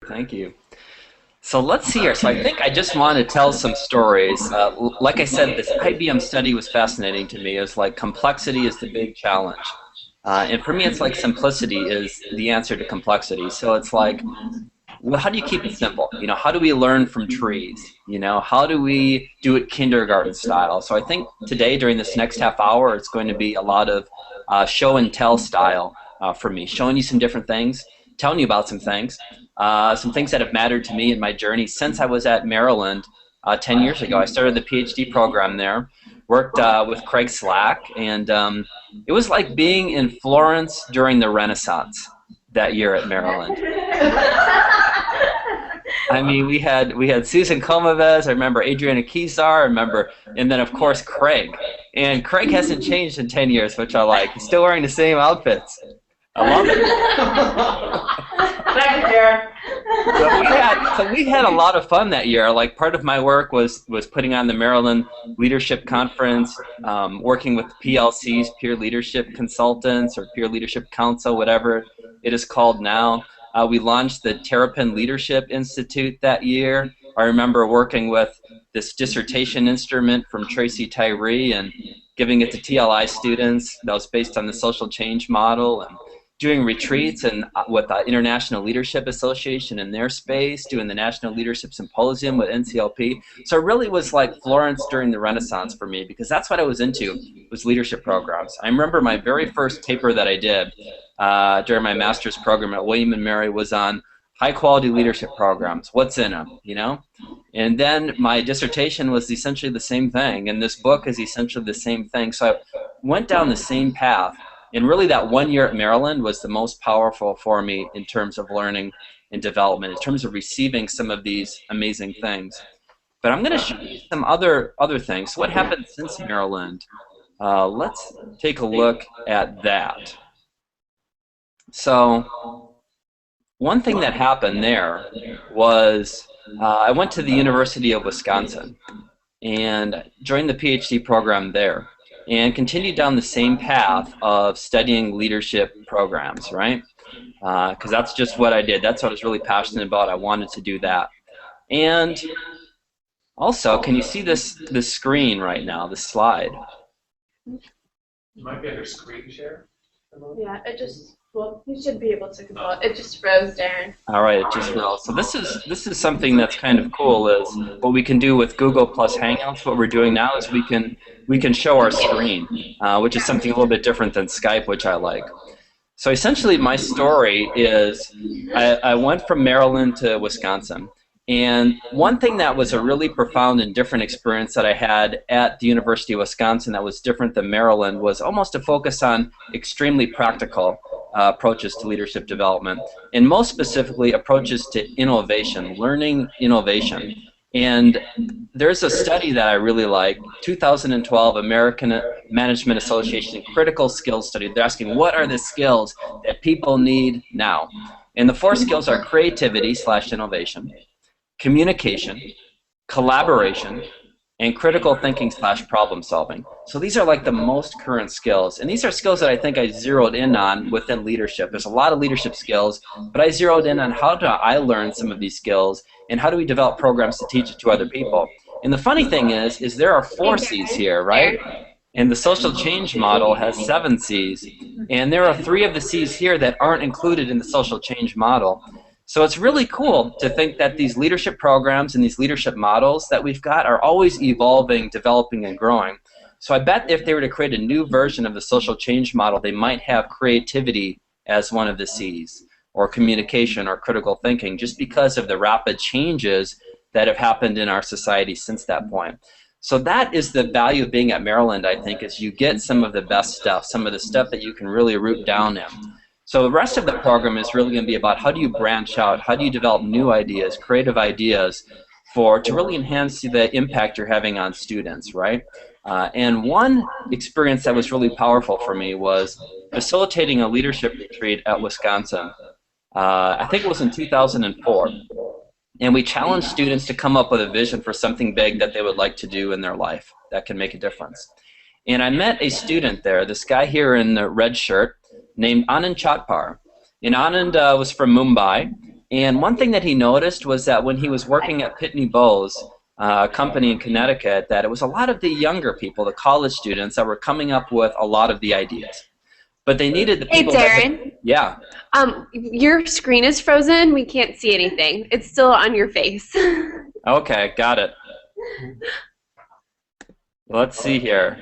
Thank you. So let's see here. So I think I just want to tell some stories. Like I said, this IBM study was fascinating to me. It was like complexity is the big challenge. And for me, it's like simplicity is the answer to complexity. So it's like, well, how do you keep it simple? You know, how do we learn from trees? You know, how do we do it kindergarten style? So I think today, during this next half hour, it's going to be a lot of show and tell style for me, showing you some different things, telling you about some things that have mattered to me in my journey since I was at Maryland 10 years ago. I started the PhD program there, worked with Craig Slack, and it was like being in Florence during the Renaissance that year at Maryland. I mean, we had Susan Komovez. I remember Adriana Kizar. I remember, and then of course Craig. And Craig hasn't changed in 10 years, which I like. He's still wearing the same outfits. I love it. Thank you, Jared. So we had a lot of fun that year. Like part of my work was putting on the Maryland Leadership Conference, working with PLCs, peer leadership consultants, or peer leadership council, whatever it is called now. We launched the Terrapin Leadership Institute that year. I remember working with this dissertation instrument from Tracy Tyree and giving it to TLI students that was based on the social change model, and doing retreats and with the International Leadership Association in their space, doing the National Leadership Symposium with NCLP. So it really was like Florence during the Renaissance for me, because that's what I was into, was leadership programs. I remember my very first paper that I did during my master's program at William & Mary was on high-quality leadership programs. What's in them, you know? And then my dissertation was essentially the same thing, and this book is essentially the same thing. So I went down the same path. And really that 1 year at Maryland was the most powerful for me in terms of learning and development, in terms of receiving some of these amazing things. But I'm going to show you some other things. So what happened since Maryland? Let's take a look at that. So one thing that happened there was I went to the University of Wisconsin and joined the PhD program there, and continued down the same path of studying leadership programs, right? Because that's just what I did. That's what I was really passionate about. I wanted to do that. And also, can you see this screen right now, this slide? You might be under screen share. Yeah, well, you should be able to control it. It just froze, Darren. All right, it just froze. So this is something that's kind of cool. Is what we can do with Google Plus Hangouts. What we're doing now is we can show our screen, which is something a little bit different than Skype, which I like. So essentially, my story is I went from Maryland to Wisconsin. And one thing that was a really profound and different experience that I had at the University of Wisconsin that was different than Maryland was almost a focus on extremely practical approaches to leadership development, and most specifically approaches to innovation, learning innovation. And there's a study that I really like, 2012 American Management Association Critical Skills Study. They're asking, what are the skills that people need now? And the 4 skills are creativity / innovation, communication, collaboration, and critical thinking / problem solving. So these are like the most current skills. And these are skills that I think I zeroed in on within leadership. There's a lot of leadership skills, but I zeroed in on how do I learn some of these skills, and how do we develop programs to teach it to other people. And the funny thing is there are 4 C's here, right? And the social change model has 7 C's. And there are 3 of the C's here that aren't included in the social change model. So it's really cool to think that these leadership programs and these leadership models that we've got are always evolving, developing, and growing. So I bet if they were to create a new version of the social change model, they might have creativity as one of the C's, or communication, or critical thinking, just because of the rapid changes that have happened in our society since that point. So that is the value of being at Maryland, I think, is you get some of the best stuff, some of the stuff that you can really root down in. So the rest of the program is really going to be about how do you branch out, how do you develop new ideas, creative ideas, to really enhance the impact you're having on students, right? And one experience that was really powerful for me was facilitating a leadership retreat at Wisconsin. I think it was in 2004. And we challenged students to come up with a vision for something big that they would like to do in their life that can make a difference. And I met a student there, this guy here in the red shirt, named Anand Chatpar. And Anand was from Mumbai, And one thing that he noticed was that when he was working at Pitney Bowes, a company in Connecticut, that it was a lot of the younger people, the college students, that were coming up with a lot of the ideas. But they needed the Hey, people that Darren. yeah. Your screen is frozen. We can't see anything. It's still on your face. Okay, got it. Let's see here.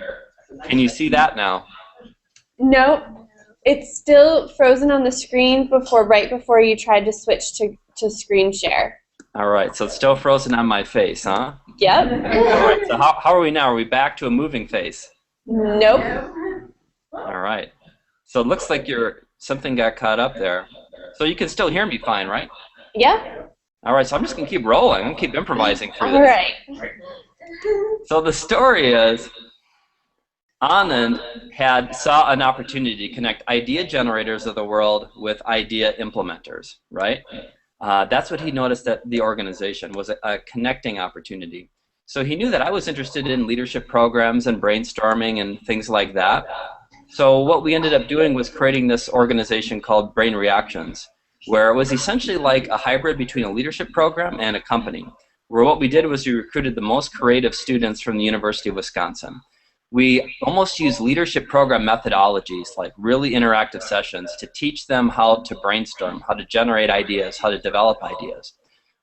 Can you see that now? Nope. It's still frozen on the screen right before you tried to switch to screen share. All right, so it's still frozen on my face, huh? Yep. All right, so how are we now? Are we back to a moving face? Nope. All right. So it looks like something got caught up there. So you can still hear me fine, right? Yep. All right, so I'm just going to keep rolling. I'm going to keep improvising through this. All right. So the story is Anand saw an opportunity to connect idea generators of the world with idea implementers, right? That's what he noticed at the organization, was a connecting opportunity. So he knew that I was interested in leadership programs and brainstorming and things like that. So what we ended up doing was creating this organization called Brain Reactions, where it was essentially like a hybrid between a leadership program and a company, where what we did was we recruited the most creative students from the University of Wisconsin. We almost used leadership program methodologies, like really interactive sessions, to teach them how to brainstorm, how to generate ideas, how to develop ideas.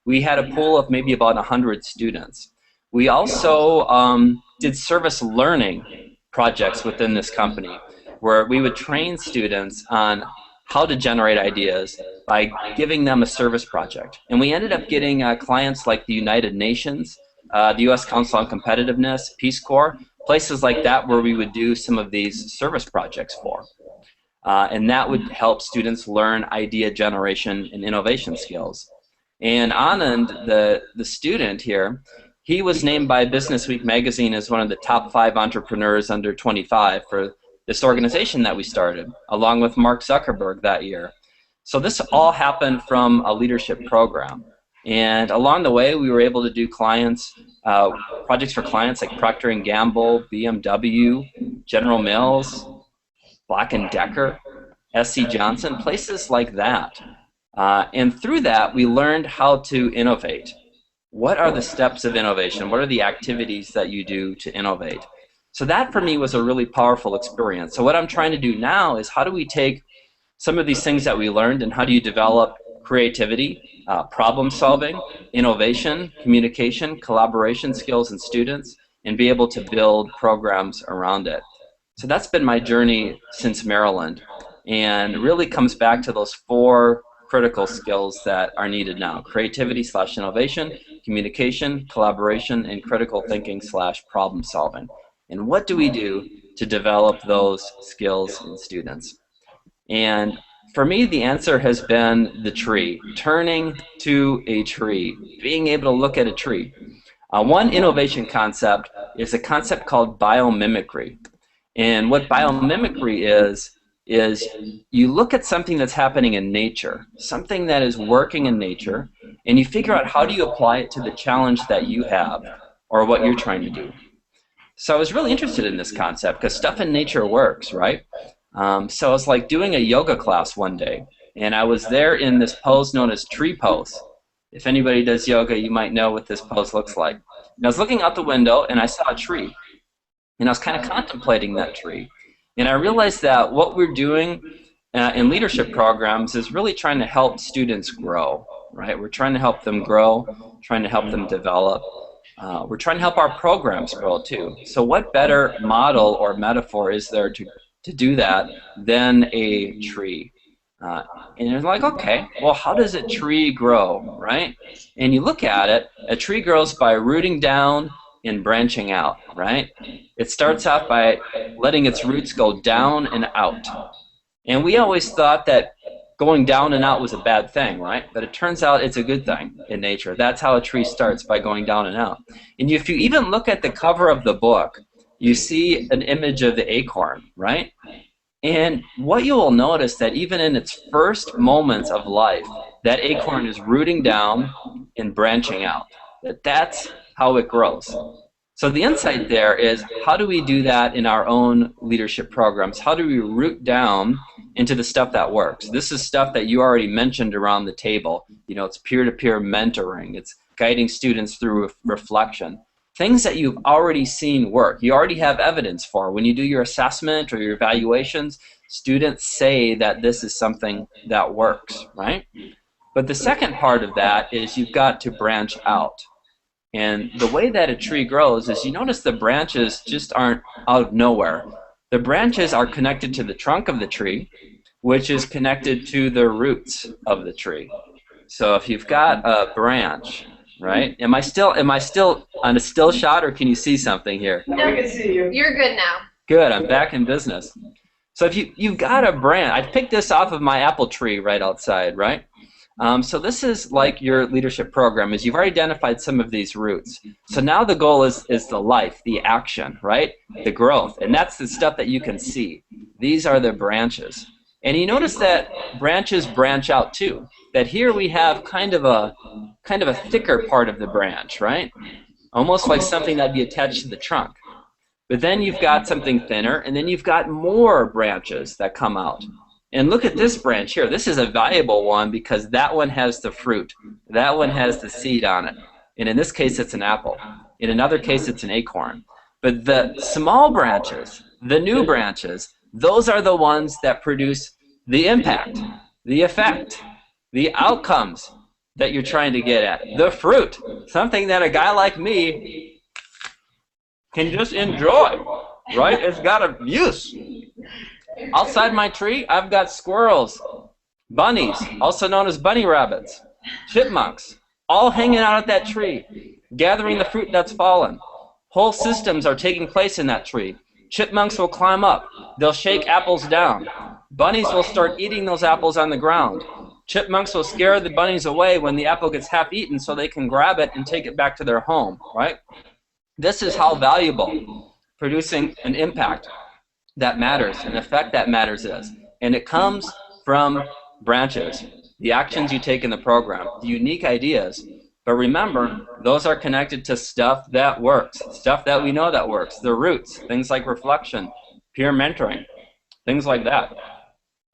We had a pool of maybe about 100 students. We also did service learning projects within this company, where we would train students on how to generate ideas by giving them a service project. And we ended up getting clients like the United Nations, the U.S. Council on Competitiveness, Peace Corps, places like that where we would do some of these service projects for. And that would help students learn idea generation and innovation skills. And Anand, the student here, he was named by Business Week magazine as one of the top 5 entrepreneurs under 25 for this organization that we started, along with Mark Zuckerberg that year. So this all happened from a leadership program. And along the way, we were able to do projects for clients like Procter & Gamble, BMW, General Mills, Black & Decker, SC Johnson, places like that. And through that, we learned how to innovate. What are the steps of innovation? What are the activities that you do to innovate? So that, for me, was a really powerful experience. So what I'm trying to do now is how do we take some of these things that we learned and how do you develop creativity, problem solving, innovation, communication, collaboration skills in students, and be able to build programs around it. So that's been my journey since Maryland, and really comes back to those 4 critical skills that are needed now: creativity/innovation, communication, collaboration, and critical thinking/problem solving. And what do we do to develop those skills in students? And for me, the answer has been the tree, turning to a tree, being able to look at a tree. One innovation concept is a concept called biomimicry. And what biomimicry is you look at something that's happening in nature, something that is working in nature, and you figure out how do you apply it to the challenge that you have or what you're trying to do. So I was really interested in this concept because stuff in nature works, right? So I was like doing a yoga class one day, and I was there in this pose known as tree pose. If anybody does yoga, you might know what this pose looks like. And I was looking out the window, and I saw a tree, and I was kind of contemplating that tree. And I realized that what we're doing in leadership programs is really trying to help students grow, right? We're trying to help them grow, trying to help them develop. We're trying to help our programs grow too. So what better model or metaphor is there to do that than a tree? And you're like, okay, well, how does a tree grow, right? And you look at it, a tree grows by rooting down and branching out, right? It starts out by letting its roots go down and out. And we always thought that going down and out was a bad thing, right? But it turns out it's a good thing in nature. That's how a tree starts, by going down and out. And if you even look at the cover of the book, you see an image of the acorn, right? And what you will notice that even in its first moments of life, that acorn is rooting down and branching out. That's how it grows. So the insight there is, how do we do that in our own leadership programs? How do we root down into the stuff that works. This is stuff that you already mentioned around the table. You know, it's peer-to-peer mentoring. It's guiding students through reflection. Things that you've already seen work. You already have evidence for. When you do your assessment or your evaluations, students say that this is something that works, right? But the second part of that is you've got to branch out. And the way that a tree grows is, you notice the branches just aren't out of nowhere. The branches are connected to the trunk of the tree, which is connected to the roots of the tree. So if you've got a branch, right? Am I still on a still shot, or can you see something here? No, We can see you. you're good now. Good, I'm back in business. So if you've got a branch, I picked this off of my apple tree right outside, right? So this is like your leadership program, is you've already identified some of these roots. So now the goal is the life, the action, right? The growth, and that's the stuff that you can see. These are the branches. And you notice that branches branch out too. That here we have kind of a thicker part of the branch, right? Almost like something that'd be attached to the trunk. But then you've got something thinner, and then you've got more branches that come out. And look at this branch here. This is a valuable one because that one has the fruit. That one has the seed on it. And in this case, it's an apple. In another case, it's an acorn. But the small branches, the new branches, those are the ones that produce the impact, the effect, the outcomes that you're trying to get at. The fruit, something that a guy like me can just enjoy, right? It's got a use. Outside my tree, I've got squirrels, bunnies, also known as bunny rabbits, chipmunks, all hanging out at that tree, gathering the fruit that's fallen. Whole systems are taking place in that tree. Chipmunks will climb up. They'll shake apples down. Bunnies will start eating those apples on the ground. Chipmunks will scare the bunnies away when the apple gets half eaten so they can grab it and take it back to their home, right? This is how valuable producing an impact that matters, an effect that matters is. And it comes from branches, the actions you take in the program, the unique ideas. But remember, those are connected to stuff that works, stuff that we know that works, the roots, things like reflection, peer mentoring, things like that.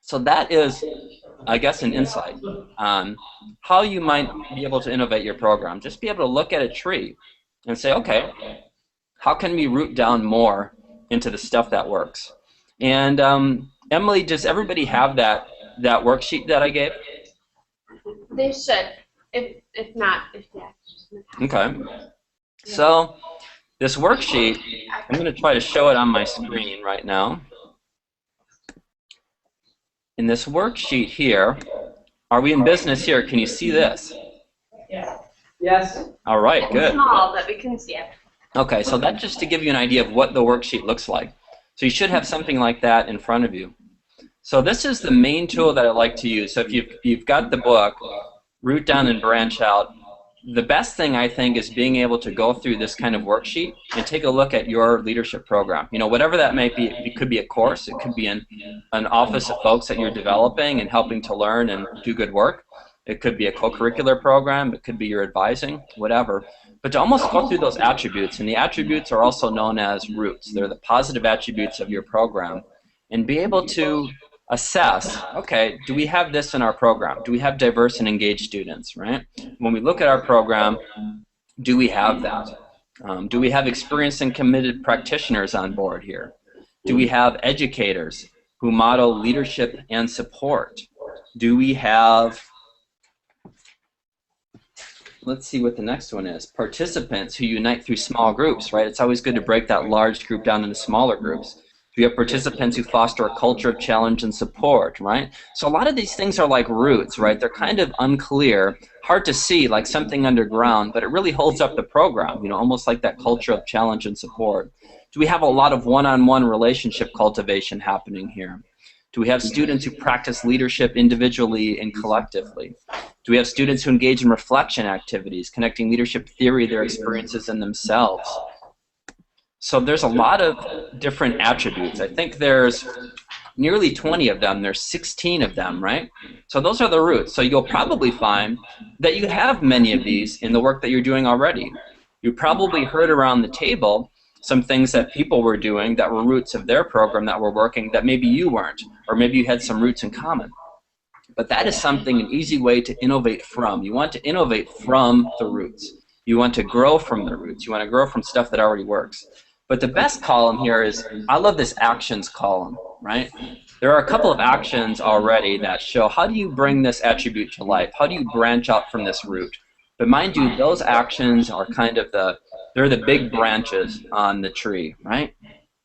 So that is, I guess, an insight on how you might be able to innovate your program. Just be able to look at a tree and say, okay, how can we root down more into the stuff that works? And Emily, does everybody have that worksheet that I gave? They should. If not, yeah. Okay. So this worksheet, I'm going to try to show it on my screen right now. In this worksheet here, are we in business here? Can you see this? Yeah. Yes. All right, It's good. small, but we can see it. Okay, so that's just to give you an idea of what the worksheet looks like. So you should have something like that in front of you. So this is the main tool that I like to use. So if you've got the book, Root Down and Branch Out, the best thing I think is being able to go through this kind of worksheet and take a look at your leadership program. You know, whatever that might be, it could be a course, it could be an office of folks that you're developing and helping to learn and do good work. It could be a co-curricular program, it could be your advising, whatever. But to almost go through those attributes, and the attributes are also known as roots. They're the positive attributes of your program, and be able to assess, okay, do we have this in our program? Do we have diverse and engaged students, right? When we look at our program, do we have that? Do we have experienced and committed practitioners on board here? Do we have educators who model leadership and support? Do we have, let's see what the next one is, participants who unite through small groups, right? It's always good to break that large group down into smaller groups. We have participants who foster a culture of challenge and support, right? So a lot of these things are like roots, right? They're kind of unclear, hard to see, like something underground, but it really holds up the program, you know, almost like that culture of challenge and support. Do we have a lot of one-on-one relationship cultivation happening here? Do we have students who practice leadership individually and collectively? Do we have students who engage in reflection activities, connecting leadership theory, their experiences, and themselves? So there's a lot of different attributes. I think there's nearly 20 of them. There's 16 of them, right? So those are the roots. So you'll probably find that you have many of these in the work that you're doing already. You probably heard around the table some things that people were doing that were roots of their program that were working that maybe you weren't, or maybe you had some roots in common. But that is something, an easy way to innovate from. You want to innovate from the roots. You want to grow from the roots. You want to grow from stuff that already works. But the best column here is, I love this actions column, right? There are a couple of actions already that show how do you bring this attribute to life? How do you branch out from this root? But mind you, those actions are kind of they're the big branches on the tree, right?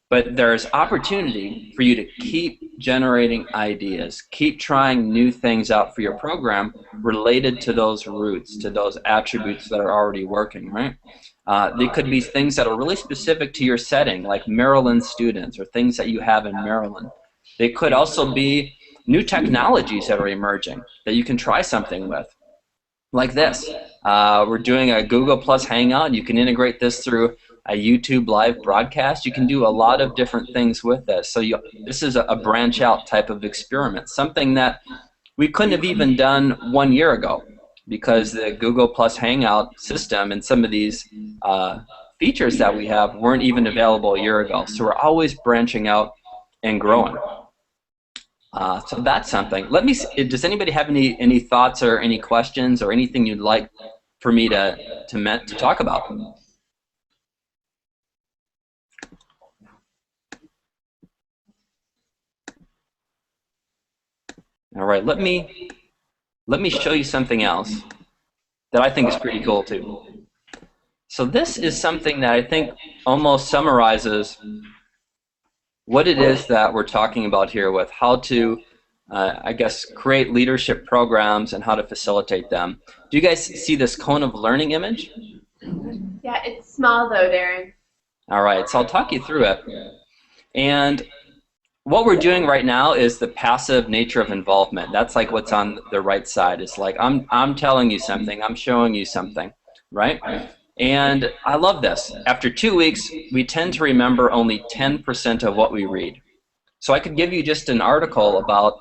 But there's opportunity for you to keep generating ideas, keep trying new things out for your program related to those roots, to those attributes that are already working, right? They could be things that are really specific to your setting, like Maryland students or things that you have in Maryland. They could also be new technologies that are emerging that you can try something with, like this. We're doing a Google Plus Hangout. You can integrate this through a YouTube live broadcast. You can do a lot of different things with this. So this is a branch out type of experiment, something that we couldn't have even done 1 year ago because the Google Plus Hangout system and some of these features that we have weren't even available a year ago. So we're always branching out and growing. So that's something. Let me see, does anybody have any thoughts or any questions or anything you'd like for me to talk about? All right, let me show you something else that I think is pretty cool too. So this is something that I think almost summarizes what it is that we're talking about here with how to, I guess, create leadership programs and how to facilitate them. Do you guys see this cone of learning image? Yeah, it's small though, Darren. All right, so I'll talk you through it. And what we're doing right now is the passive nature of involvement. That's like what's on the right side. It's like I'm telling you something, I'm showing you something, right? And I love this. After 2 weeks, we tend to remember only 10% of what we read. So I could give you just an article about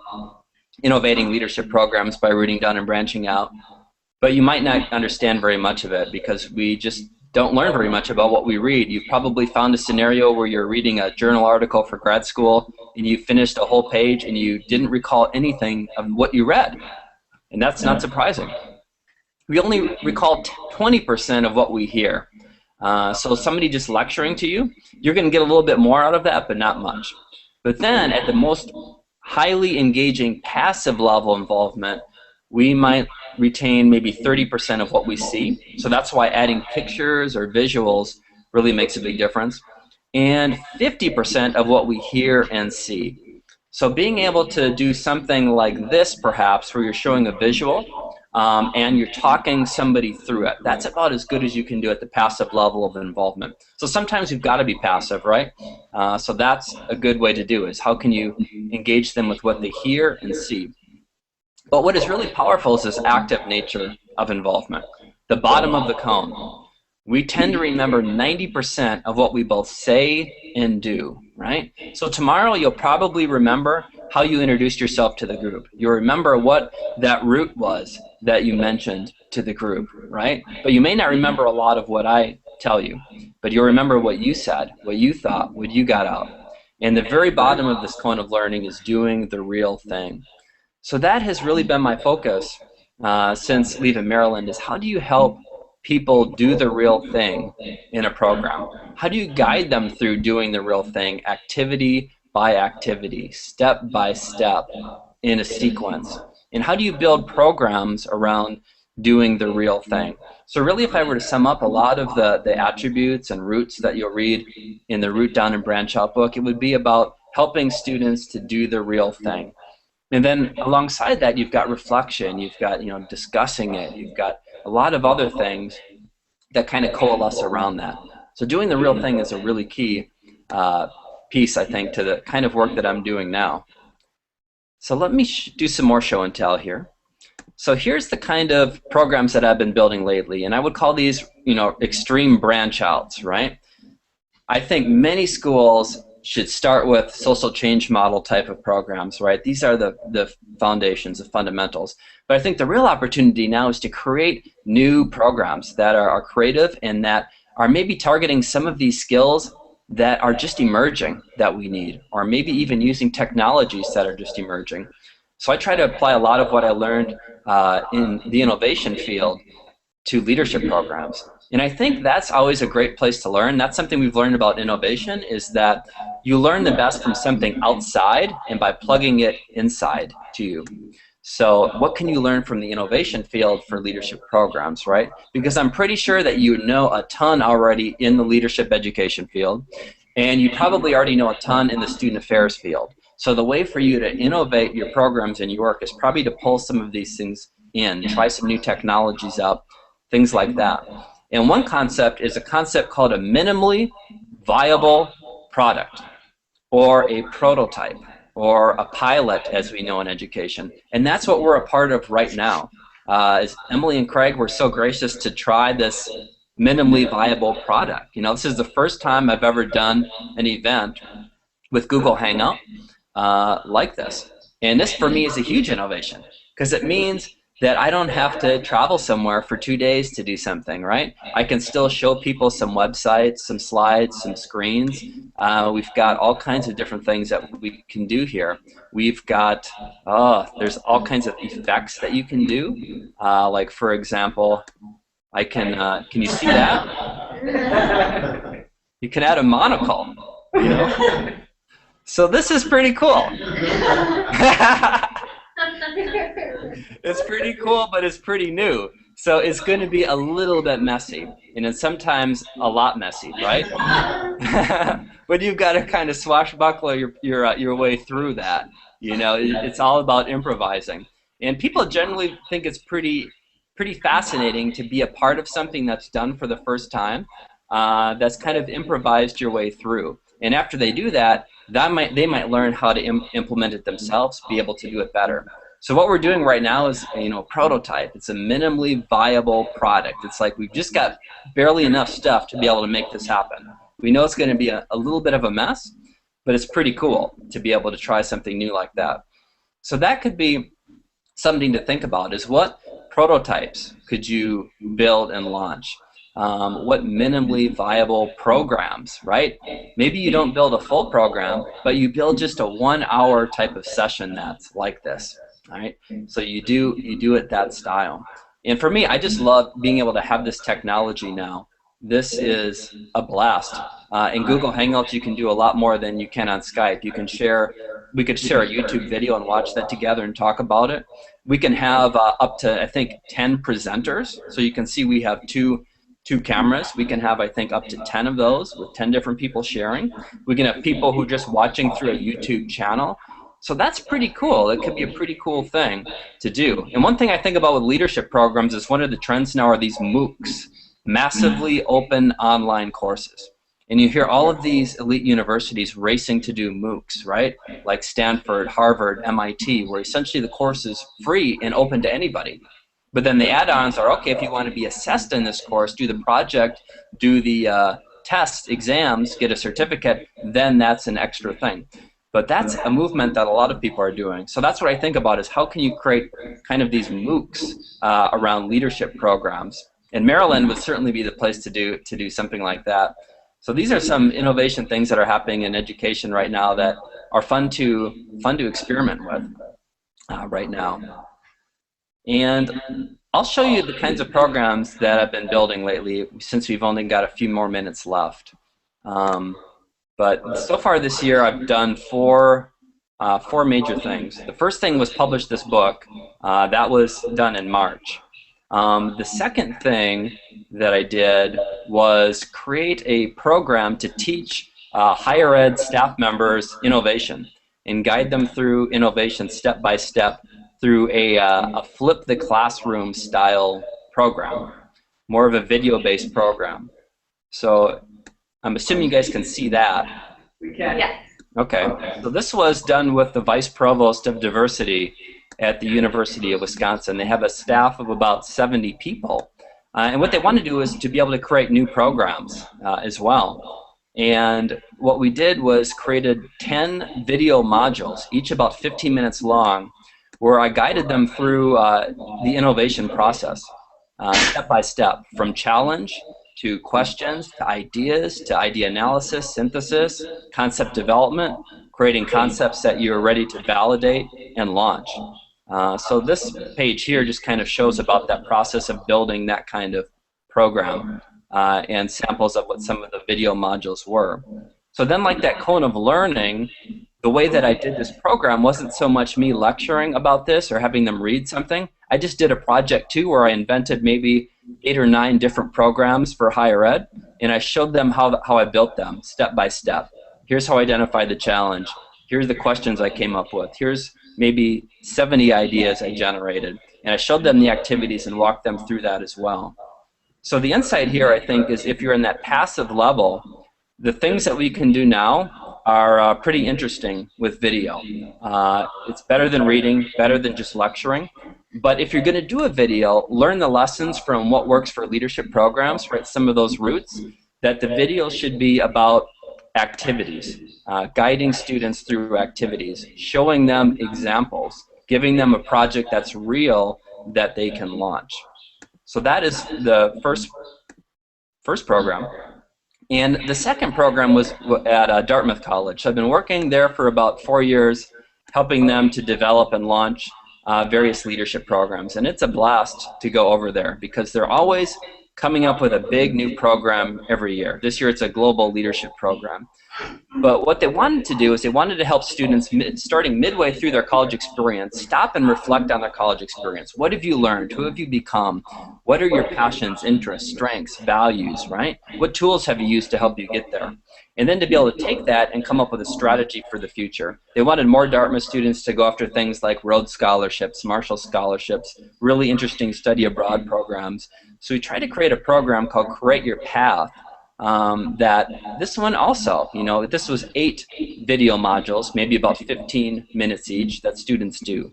innovating leadership programs by rooting down and branching out, but you might not understand very much of it because we just don't learn very much about what we read. You've probably found a scenario where you're reading a journal article for grad school and you finished a whole page and you didn't recall anything of what you read. And that's not surprising. We only recall 20% of what we hear. So somebody just lecturing to you, you're going to get a little bit more out of that, but not much. But then at the most highly engaging passive level involvement, we might retain maybe 30% of what we see. So that's why adding pictures or visuals really makes a big difference. And 50% of what we hear and see. So being able to do something like this, perhaps, where you're showing a visual and you're talking somebody through it, that's about as good as you can do at the passive level of involvement. So sometimes you've got to be passive, right? So that's a good way to do is how can you engage them with what they hear and see. But what is really powerful is this active nature of involvement. The bottom of the cone. We tend to remember 90% of what we both say and do, right? So tomorrow you'll probably remember how you introduced yourself to the group. You'll remember what that root was that you mentioned to the group, right? But you may not remember a lot of what I tell you, but you'll remember what you said, what you thought, what you got out. And the very bottom of this cone of learning is doing the real thing. So that has really been my focus since leaving Maryland is how do you help people do the real thing in a program? How do you guide them through doing the real thing, activity by activity, step by step in a sequence? And how do you build programs around doing the real thing? So really, if I were to sum up a lot of the attributes and roots that you'll read in the Root Down and Branch Out book, it would be about helping students to do the real thing. And then alongside that, you've got reflection, you've got discussing it, you've got a lot of other things that kind of coalesce around that. So doing the real thing is a really key piece, I think, to the kind of work that I'm doing now. So let me do some more show and tell here. So here's the kind of programs that I've been building lately, and I would call these, extreme branch outs, right? I think many schools should start with social change model type of programs, right? These are the foundations, the fundamentals. But I think the real opportunity now is to create new programs that are creative and that are maybe targeting some of these skills that are just emerging that we need, or maybe even using technologies that are just emerging. So I try to apply a lot of what I learned in the innovation field to leadership programs. And I think that's always a great place to learn. That's something we've learned about innovation, is that you learn the best from something outside and by plugging it inside to you. So what can you learn from the innovation field for leadership programs, right? Because I'm pretty sure that you know a ton already in the leadership education field, and you probably already know a ton in the student affairs field. So the way for you to innovate your programs and your work is probably to pull some of these things in, try some new technologies out, things like that. And one concept is a concept called a minimally viable product, or a prototype, or a pilot, as we know in education. And that's what we're a part of right now. As Emily and Craig were so gracious to try this minimally viable product. You know, this is the first time I've ever done an event with Google Hangout like this. And this, for me, is a huge innovation, because it means that I don't have to travel somewhere for 2 days to do something, right? I can still show people some websites, some slides, some screens. We've got all kinds of different things that we can do here. We've got, there's all kinds of effects that you can do. Like, for example, I can you see that? You can add a monocle, you know? So this is pretty cool. It's pretty cool, but it's pretty new. So it's going to be a little bit messy, and it's sometimes a lot messy, right? But you've got to kind of swashbuckle your way through that. You know, it's all about improvising. And people generally think it's pretty fascinating to be a part of something that's done for the first time, that's kind of improvised your way through. And after they do that, they might learn how to implement it themselves, be able to do it better. So what we're doing right now is, you know, prototype. It's a minimally viable product. It's like we've just got barely enough stuff to be able to make this happen. We know it's going to be a little bit of a mess, but it's pretty cool to be able to try something new like that. So that could be something to think about, is what prototypes could you build and launch? What minimally viable programs, right? Maybe you don't build a full program, but you build just a 1 hour type of session that's like this. Right? So you do it that style. And for me, I just love being able to have this technology now. This is a blast. In Google Hangouts, you can do a lot more than you can on Skype. You can we could share a YouTube video and watch that together and talk about it. We can have up to, I think, 10 presenters. So you can see we have two cameras. We can have, I think, up to 10 of those with 10 different people sharing. We can have people who are just watching through a YouTube channel. So that's pretty cool. It could be a pretty cool thing to do. And one thing I think about with leadership programs is one of the trends now are these MOOCs, massively open online courses. And you hear all of these elite universities racing to do MOOCs, right? Like Stanford, Harvard, MIT, where essentially the course is free and open to anybody. But then the add-ons are, okay, if you want to be assessed in this course, do the project, do the tests, exams, get a certificate, then that's an extra thing. But that's a movement that a lot of people are doing. So that's what I think about, is how can you create kind of these MOOCs around leadership programs. And Maryland would certainly be the place to do something like that. So these are some innovation things that are happening in education right now that are fun to experiment with right now. And I'll show you the kinds of programs that I've been building lately, since we've only got a few more minutes left. But so far this year, I've done four major things. The first thing was publish this book. That was done in March. The second thing that I did was create a program to teach higher ed staff members innovation and guide them through innovation step by step through a flip the classroom style program, more of a video-based program. So I'm assuming you guys can see that. We can. Yes. Okay. So this was done with the Vice Provost of Diversity at the University of Wisconsin. They have a staff of about 70 people. And what they want to do is to be able to create new programs as well. And what we did was created 10 video modules, each about 15 minutes long, where I guided them through the innovation process, step by step, from challenge to questions, to ideas, to idea analysis, synthesis, concept development, creating concepts that you're ready to validate and launch. So this page here just kind of shows about that process of building that kind of program and samples of what some of the video modules were. So then, like that cone of learning, the way that I did this program wasn't so much me lecturing about this or having them read something. I just did a project too where I invented maybe 8 or 9 different programs for higher ed, and I showed them how I built them step by step. Here's how I identified the challenge. Here's the questions I came up with. Here's maybe 70 ideas I generated. And I showed them the activities and walked them through that as well. So the insight here, I think, is if you're in that passive level, the things that we can do now are pretty interesting with video. It's better than reading, better than just lecturing. But if you're going to do a video, learn the lessons from what works for leadership programs, right? Some of those roots, that the video should be about activities, guiding students through activities, showing them examples, giving them a project that's real that they can launch. So that is the first program. And the second program was at Dartmouth College. So I've been working there for about 4 years, helping them to develop and launch various leadership programs. And it's a blast to go over there because they're always coming up with a big new program every year. This year it's a global leadership program. But what they wanted to do is they wanted to help students starting midway through their college experience stop and reflect on their college experience. What have you learned? Who have you become? What are your passions, interests, strengths, values, right? What tools have you used to help you get there? And then to be able to take that and come up with a strategy for the future. They wanted more Dartmouth students to go after things like Rhodes Scholarships, Marshall Scholarships, really interesting study abroad programs. So we tried to create a program called Create Your Path. That this one also, this was 8 video modules, maybe about 15 minutes each that students do.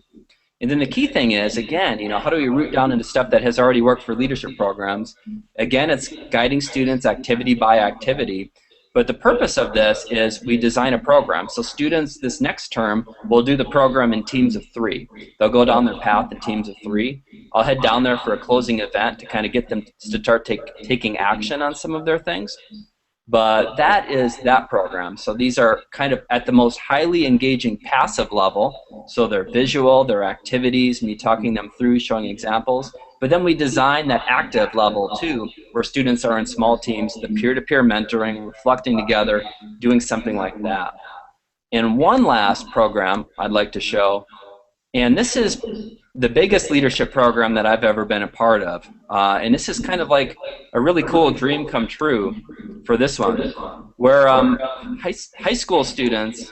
And then the key thing is, again, how do we root down into stuff that has already worked for leadership programs? Again, it's guiding students activity by activity. But the purpose of this is we design a program. So students this next term will do the program in teams of 3. They'll go down their path in teams of 3. I'll head down there for a closing event to kind of get them to start taking action on some of their things. But that is that program. So these are kind of at the most highly engaging passive level. So they're visual, they're activities, me talking them through, showing examples. But then we design that active level too, where students are in small teams, the peer-to-peer mentoring, reflecting together, doing something like that. And one last program I'd like to show, and this is the biggest leadership program that I've ever been a part of. And this is kind of like a really cool dream come true for this one, where high school students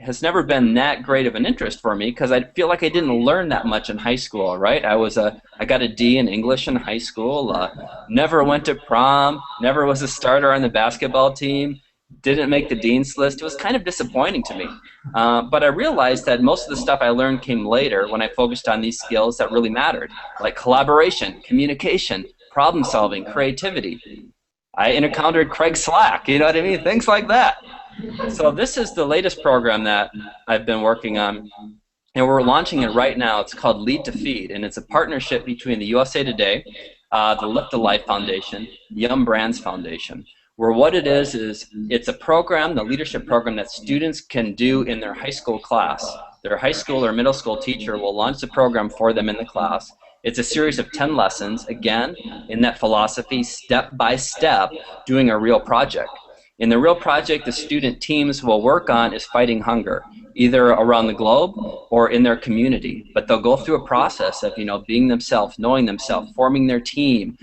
has never been that great of an interest for me because I feel like I didn't learn that much in high school, right? I got a D in English in high school, never went to prom, never was a starter on the basketball team, didn't make the dean's list. It was kind of disappointing to me. But I realized that most of the stuff I learned came later when I focused on these skills that really mattered, like collaboration, communication, problem solving, creativity. I encountered Craig Slack, you know what I mean? Things like that. So this is the latest program that I've been working on, and we're launching it right now. It's called Lead to Feed, and it's a partnership between the USA Today, the Lift the Life Foundation, Yum Brands Foundation, where what it is it's a program, the leadership program that students can do in their high school class. Their high school or middle school teacher will launch the program for them in the class. It's a series of 10 lessons, again, in that philosophy, step by step, doing a real project. In the real project, the student teams will work on is fighting hunger, either around the globe or in their community. But they'll go through a process of, being themselves, knowing themselves, forming their team,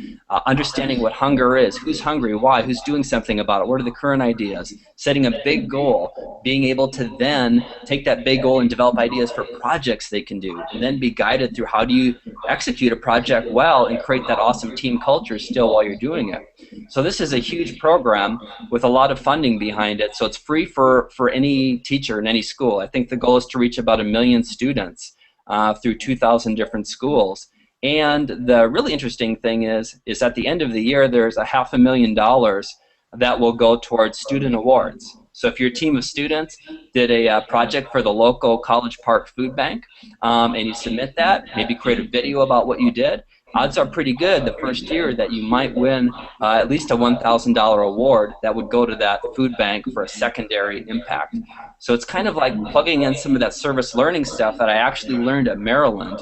understanding what hunger is, who's hungry, why, who's doing something about it, what are the current ideas, setting a big goal, being able to then take that big goal and develop ideas for projects they can do, and then be guided through how do you execute a project well and create that awesome team culture still while you're doing it. So this is a huge program with a lot of funding behind it, so it's free for any teacher in any school. I think the goal is to reach about 1 million students through 2,000 different schools. And the really interesting thing is at the end of the year, there's $500,000 that will go towards student awards. So if your team of students did a project for the local College Park Food Bank and you submit that, maybe create a video about what you did, odds are pretty good the first year that you might win at least a $1,000 award that would go to that food bank for a secondary impact. So it's kind of like plugging in some of that service learning stuff that I actually learned at Maryland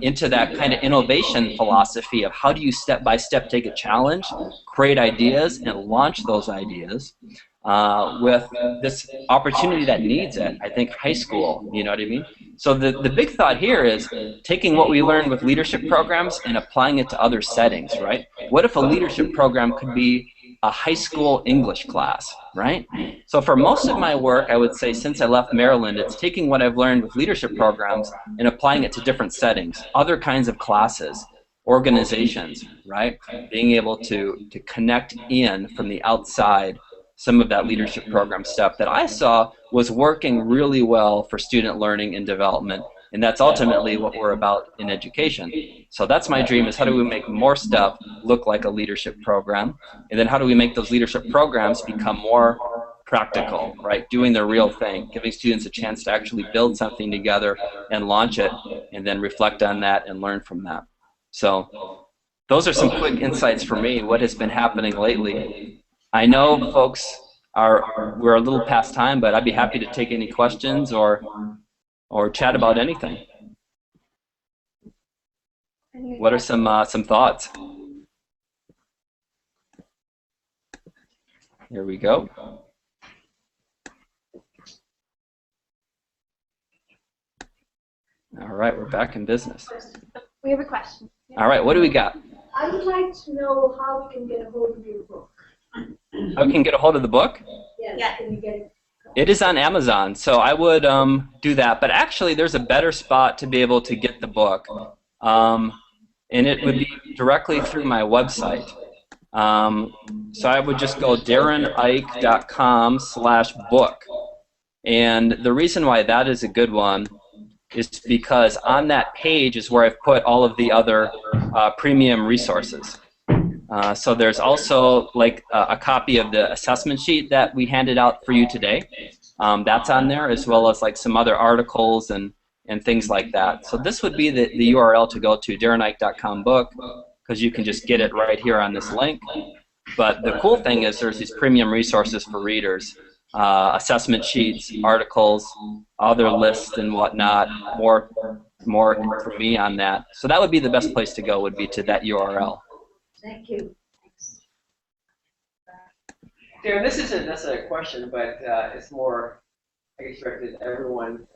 into that kind of innovation philosophy of how do you step by step take a challenge, create ideas, and launch those ideas. With this opportunity that needs it, I think high school, you know what I mean? So the big thought here is taking what we learned with leadership programs and applying it to other settings, right? What if a leadership program could be a high school English class, right? So for most of my work, I would say since I left Maryland, it's taking what I've learned with leadership programs and applying it to different settings, other kinds of classes, organizations, right? Being able to connect in from the outside some of that leadership program stuff that I saw was working really well for student learning and development. And that's ultimately what we're about in education. So that's my dream, is how do we make more stuff look like a leadership program? And then how do we make those leadership programs become more practical, right? Doing the real thing, giving students a chance to actually build something together and launch it, and then reflect on that and learn from that. So those are some quick insights for me, what has been happening lately. I know folks we're a little past time, but I'd be happy to take any questions or chat about anything. What are some thoughts? Here we go. All right, we're back in business. We have a question. All right, what do we got? I would like to know how we can get a hold of your book. How we can get a hold of the book? Yes, Yeah. can you get it? It is on Amazon, so I would do that. But actually, there's a better spot to be able to get the book, and it would be directly through my website. So I would just go darrenike.com/book. And the reason why that is a good one is because on that page is where I've put all of the other premium resources. So there's also like a copy of the assessment sheet that we handed out for you today. That's on there, as well as like some other articles and things like that. So this would be the URL to go to, darrenike.com/book, because you can just get it right here on this link. But the cool thing is there's these premium resources for readers, assessment sheets, articles, other lists and whatnot, more for me on that. So that would be the best place to go, would be to that URL. Thank you. Darren, this isn't necessarily a question, but it's more, I guess, directed to everyone.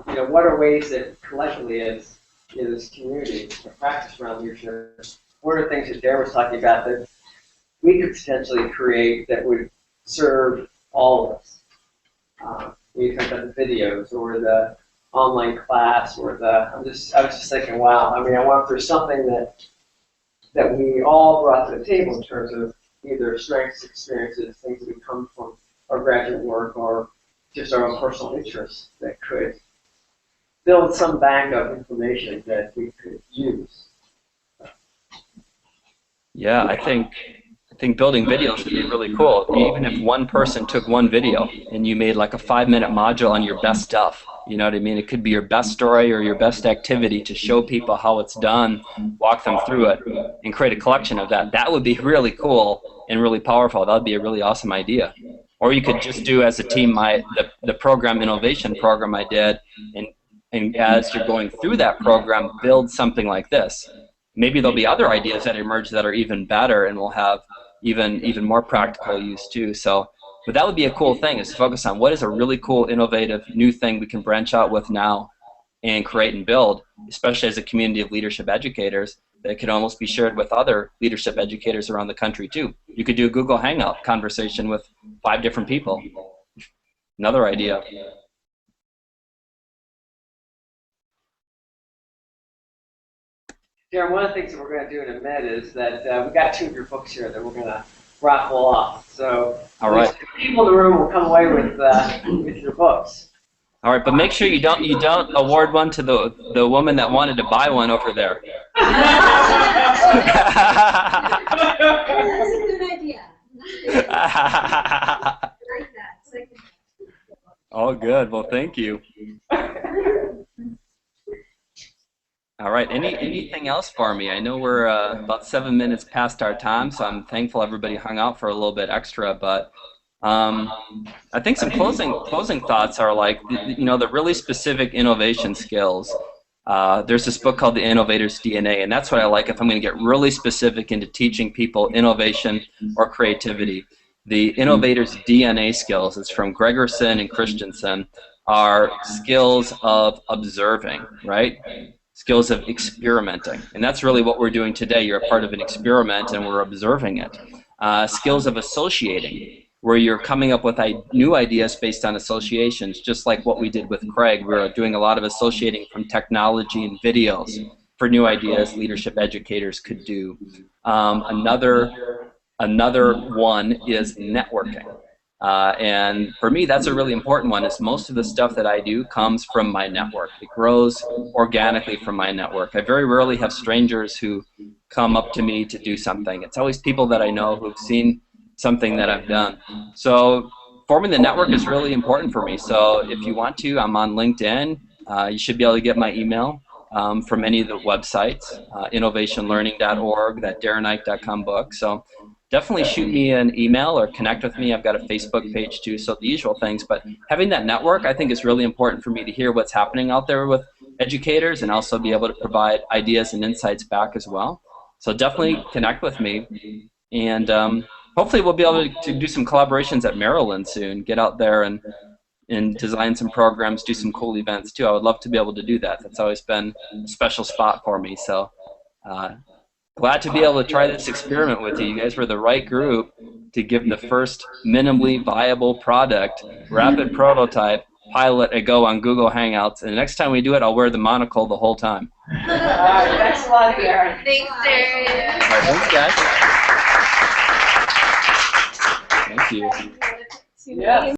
You know, what are ways that collectively, as this community, practice around leadership, what are things that Darren was talking about that we could potentially create that would serve all of us? You talk about the videos or the online class or the. I was just thinking, wow. I mean, I wonder if there's something that we all brought to the table in terms of either strengths, experiences, things that we come from our graduate work or just our own personal interests that could build some bank of information that we could use. Yeah, I think building videos would be really cool. Even if one person took one video and you made like a 5-minute module on your best stuff, you know what I mean? It could be your best story or your best activity to show people how it's done, walk them through it, and create a collection of that. That would be really cool and really powerful. That would be a really awesome idea. Or you could just do as a team the program innovation program I did, and as you're going through that program, build something like this. Maybe there'll be other ideas that emerge that are even better and will have even more practical use too. So, but that would be a cool thing, is to focus on what is a really cool, innovative, new thing we can branch out with now and create and build, especially as a community of leadership educators that could almost be shared with other leadership educators around the country too. You could do a Google Hangout conversation with 5 different people. Another idea. Darren, one of the things that we're going to do in a minute is that we got 2 of your books here that we're going to raffle off. So all right, people in the room will come away with your books. All right, but make sure you don't award one to the woman that wanted to buy one over there. That's a good idea. I like that. Second. All good. Well, thank you. All right. Anything else for me? I know we're about 7 minutes past our time, so I'm thankful everybody hung out for a little bit extra. But um, I think some closing thoughts are like the really specific innovation skills. There's this book called The Innovator's DNA, and that's what I like if I'm going to get really specific into teaching people innovation or creativity. The Innovator's DNA skills, it's from Gregerson and Christensen, are skills of observing, right? Skills of experimenting. And that's really what we're doing today. You're a part of an experiment and we're observing it. Skills of associating, where you're coming up with new ideas based on associations, just like what we did with Craig. We're doing a lot of associating from technology and videos for new ideas leadership educators could do. Another one is networking. And for me, that's a really important one, is most of the stuff that I do comes from my network. It grows organically from my network. I very rarely have strangers who come up to me to do something. It's always people that I know who've seen something that I've done. So forming the network is really important for me. So if you want to, I'm on LinkedIn. You should be able to get my email from any of the websites, innovationlearning.org, that darrenike.com book. So definitely shoot me an email or connect with me. I've got a Facebook page too, so the usual things. But having that network, I think, is really important for me to hear what's happening out there with educators and also be able to provide ideas and insights back as well. So definitely connect with me. And hopefully we'll be able to do some collaborations at Maryland soon, get out there and design some programs, do some cool events too. I would love to be able to do that. That's always been a special spot for me. So glad to be able to try this experiment with you. You guys were the right group to give the first minimally viable product, rapid prototype, pilot a go on Google Hangouts. And the next time we do it, I'll wear the monocle the whole time. All right, thanks a lot, Darren. Thanks, Darren. All right, thanks, guys. Thank you. Yeah.